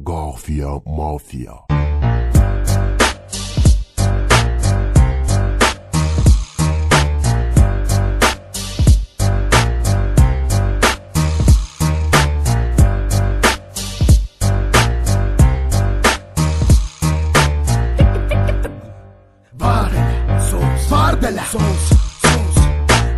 Qafiya Mafiya. Var belə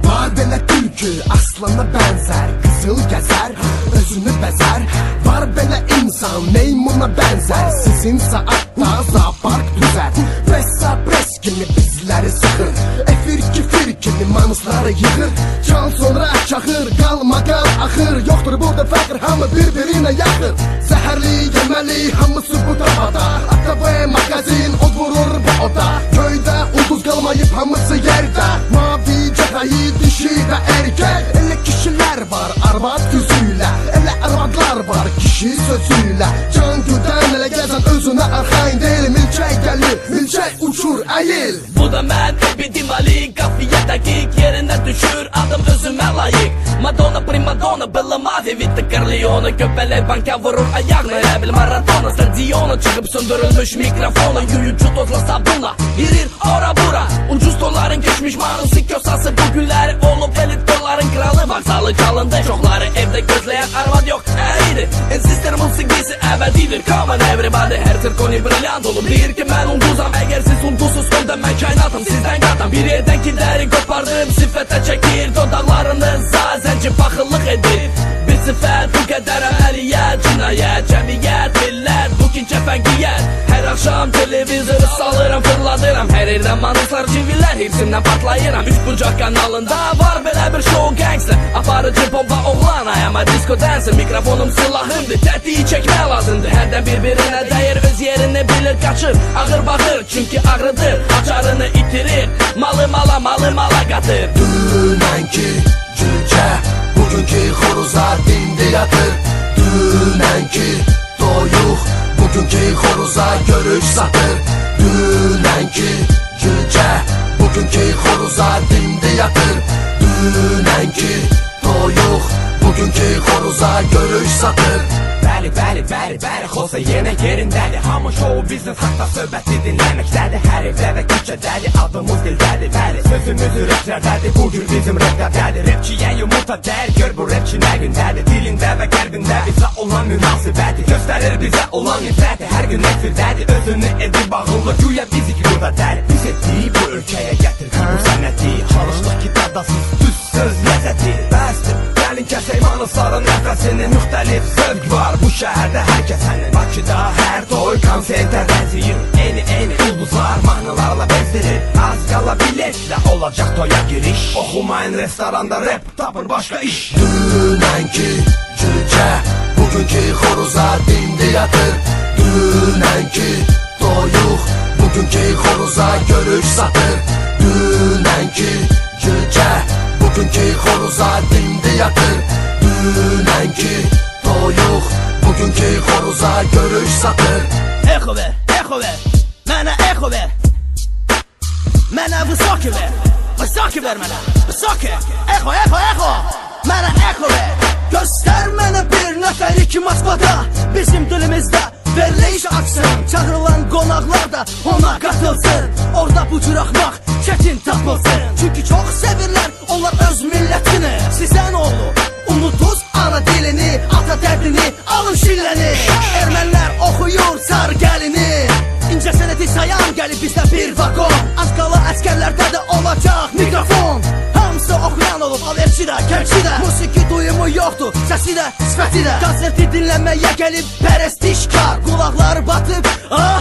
Var belə tülkü aslana bənzər, qızıl gəzər, özünü bəzər. Var belə insan meymuna bənzər, sizinsə hatta zoopark düzər. Pressa pres kimi bizləri sıxır, efir kifir kimi manısları yığır. Can sonra çaxır, qalmaqal axır. Yoxdur burada fəqr, hamı bir-birinə yaxır. Zəhərli yeməli, hamısı bu tavada. ATV magazin, od vurur bu oda. Köydə ulduz qalmayıb, hamısı yerdə. Mavi cəhəyi, dişi və erkək. Elə kişilər var, arvad gözüylə. Elə arvadlar var, kişi sözüylə. Can güdən elə gəzən özünə arxain deyil. Milçək gəlir, milçək uçur, əyil. Bu da mən ebidim Ali, qafiyə dəqiq yerində düşür, adım özümə layiq. Madonna, primadonna, Bella Mavi, Vita Corleone. Göbələk banka vurur ayağına, elə bil Maradona. Stadiona çıxıb söndürülmüş mikrofonu, yuyucu tozla sabunla girir ora bura. Ucuz tonların geçmiş manısı kösası, bugünləri olub elit tonların kralı. Vokzalı çalındı, çoxları evdə gözləyən arvad yox, əyri. Insistir musikisi əbədidir, come on everybody. Hər sirkoni brilyant olub, deyir ki mən ulduzam. Əgər siz ulduzsuz onda mən kainatım, sizdən qatam. Bir yerdən killəri qopardım, sifətə çəkir dodaqlarınıza, zənci paxıllıq edir. Bir sifət bu qədər əməliyyət, cinayət, cəmiyyət, millət, bu ki cəfəngiyyət. Hər axşam televizoru salıram, fırladıram. Hər yerdən manıslar, civilər, hirsimdən patlayıram. Üç bucaq kanalında var belə bir show gangster. Aparıcı bomba oğlan, ayama disco dancer. Mikrofonum silahımdır, tətiyi çəkmək lazımdır. Hərdən bir-birinə dəyir, öz yerini bilir, qaçır. Ağır baxır, çünki ağrıdır, açarını itirir. Malı mala, malı mala qatır. Dünənki cücə, bugünkü xoruza dindi yatır. Dünənki doyuq, bugünkü xoruza görüş satır. Dünənki cücə, bugünkü xoruza dindi yatır. Dünənki doyuq, bugünkü xoruza görüş satır. Bəli, bəli, bəli, bəli, xolsa yenə yerindədir. Hamı show biznes haqda söhbəti dinləməkdədir. Hər evdə və küçədədir, adımız dildədir. Bəli, sözümüz ürəklərdədir, bugün bizim rəqdədədir. Rapçiyə yumurta dəyər, gör bu rapçi nə gündədir. Dilində və qəlbində bizə olan münasibəti göstərir bizə olan nifrəti, hər gün nəfirdədir. Özünü edib bağlı, güya bizik burada dəli. Biz etdiyi bu ölkəyə gətirdik bu sənəti. Çalışdıq ki, dadasız düz söz ləzzəti. Bəsdir, gəlin kəsək manısların nəfəsini. Müxtəlif zövq var bu şəhərdə hər kəsənin. Bakıda hər toy konsertə bənziyir. Eyni ulduzlar mahnılarla bezdirir. Az qala biletlə olacaq toya giriş. Oxumayın restoranda rap, tapın başqa iş. Dünənki cücə, bugünkü xoruza dindi yatır. Dünənki doyuq, bugünkü xoruza görüş satır. Dünənki cücə, bugünkü xoruza dindi yatır. Dünənki doyuq, bugünkü xoruza görüş satır. Echo ver, mənə echo ver. Mənə vysokı ver, vysokı ver mənə, vysokı. Echo, mənə echo ver. Göstər mənə bir nəfəri ki Moskvada, bizim dilimizdə veriliş açsın. Çağırılan qonaqlar da ona qatılsın. Orada bu cür axmaq çətin tapılsın. Çünki çox sevirlər onlar öz millətini. Sizə nə oldu? Unutuz ana dilini, ata dərdini, alın şilləni. Ermənlər oxuyur sar gəlini. İncə sənəti sayan gəlib bizdə bir vagon. Az qala əskərlərdə də olacaq mikrofon. Hamısı oxuyan olub, alerçi də, kərçi də. Musiki duyumu yoxdur, səsi də, sifəti də. Konserti dinləməyə gəlib pərəstişkar. Qulaqları batıb,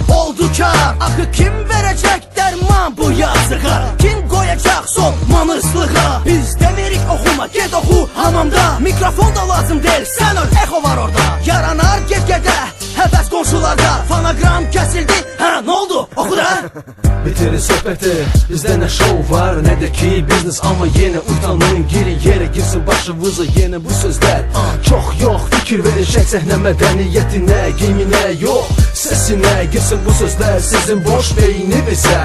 oldu kar. Axı kim verəcək dərman bu yazığa? Kim qoyacaq son manırslığa? Biz demirik oxuma, get oxu hamamda. Mikrofon da lazım deyil, sən öl, echo var orada. Yaranar get-gedə, həvəs qonşularda. Fonogram kəsildi, nə oldu? Oxu da. Bitirin söhbəti, bizdə nə show var, nə də ki biznes. Amma yenə utanmayın, girin yerə, girsin başınıza yenə bu sözlər. Çox yox, fikir verin şəxs səhnə mədəniyyətinə, geyiminə yox. səsinə girsin bu sözlər sizin boş beyninizə.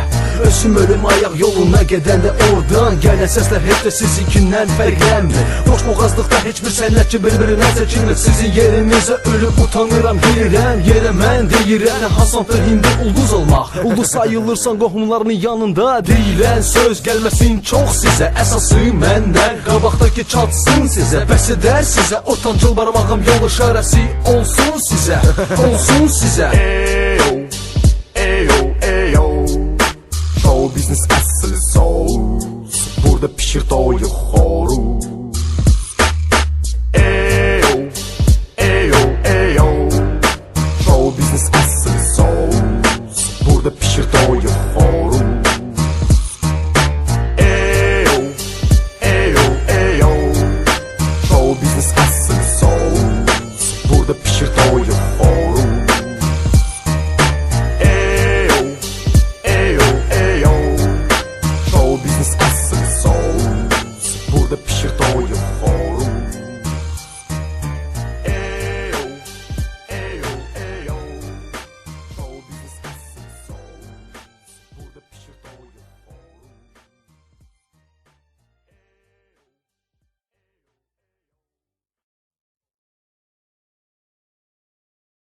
Özüm ölüm ayaq yoluna gedəndə oradan gələn səslər heç də sizinkindən fərqlənmir. Boş boğazlıqda heç bir sənətçi bir-birinə çəkilmir. Sizin yerinizə ölüb utanıram, bilirəm, yerə mən deyirəm. Hasandır indi ulduz olmaq, ulduz sayılırsan qohumlarının yanında. Deyilən söz gəlməsin çox sizə, əsası məndən qabaqdakı çatsın sizə. Bəs edər sizə ortancıl barmağım yol işarəsi olsun sizə, olsun sizə. Eyo, eyo, eyo. Show business asıl sos. Burada pişir doyuq.